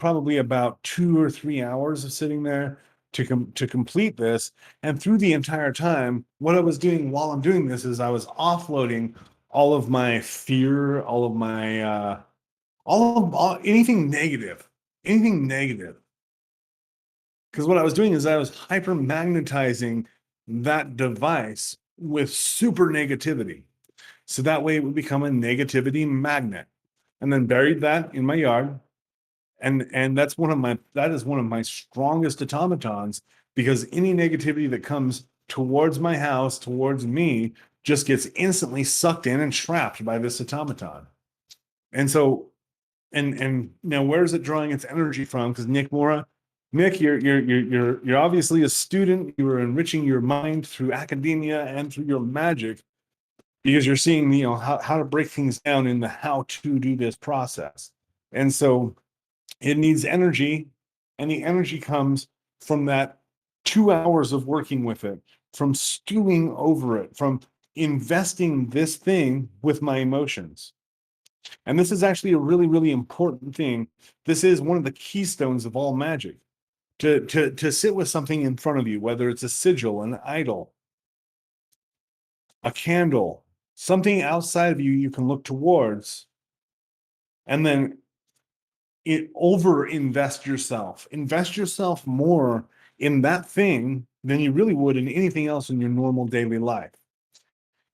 probably about 2 or 3 hours of sitting there to complete this. And through the entire time, what I was doing while I'm doing this is I was offloading all of my fear, all of my anything negative, anything negative. Because what I was doing is I was hyper magnetizing that device with super negativity. So that way it would become a negativity magnet. And then buried that in my yard. And that is one of my strongest automatons, because any negativity that comes towards my house, towards me, just gets instantly sucked in and trapped by this automaton. And so, and now where is it drawing its energy from? Because Nick, you're obviously a student. You are enriching your mind through academia and through your magic, because you're seeing, how to break things down in the how to do this process. And so it needs energy, and the energy comes from that 2 hours of working with it, from stewing over it, from investing this thing with my emotions. And this is actually a really, really important thing. This is one of the keystones of all magic. To sit with something in front of you, whether it's a sigil, an idol, a candle, something outside of you you can look towards, and then invest yourself more in that thing than you really would in anything else in your normal daily life.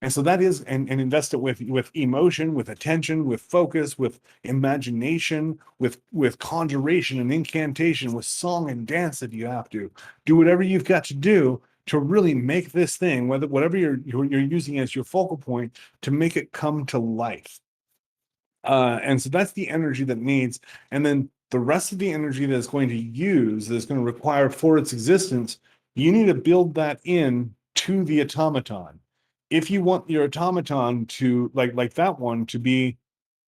And so that is, and invest it with emotion, with attention, with focus, with imagination, with conjuration and incantation, with song and dance. If you have to do whatever you've got to do to really make this thing, whatever you're using as your focal point, to make it come to life. And so that's the energy that needs. And then the rest of the energy that's going to use, that's going to require for its existence, you need to build that in to the automaton. If you want your automaton to, like that one, to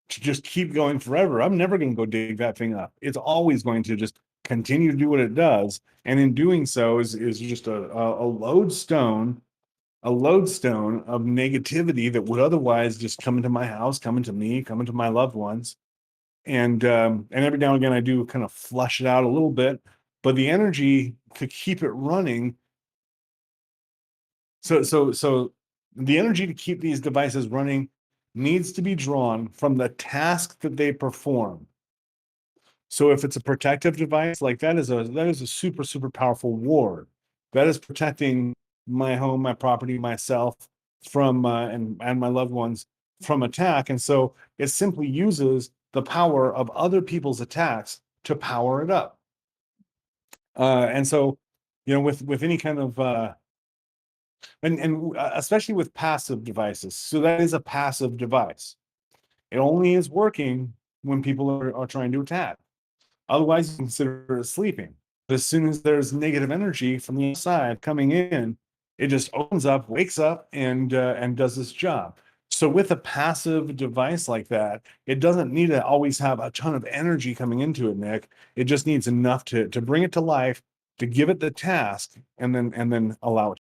just keep going forever, I'm never going to go dig that thing up. It's always going to just continue to do what it does. And in doing so is just a lodestone of negativity that would otherwise just come into my house, come into me, come into my loved ones. And every now and again I do kind of flush it out a little bit, but the energy to keep it running. So the energy to keep these devices running needs to be drawn from the task that they perform. So if it's a protective device, like that is a super, super powerful ward. That is protecting my home, my property, myself from and my loved ones from attack. And so it simply uses the power of other people's attacks to power it up. And so, with any kind of and especially with passive devices. So that is a passive device. It only is working when people are trying to attack. Otherwise, you consider it sleeping. But as soon as there's negative energy from the outside coming in, it just opens up, wakes up, and does its job. So with a passive device like that, it doesn't need to always have a ton of energy coming into it, Nick. It just needs enough to bring it to life, to give it the task, and then allow it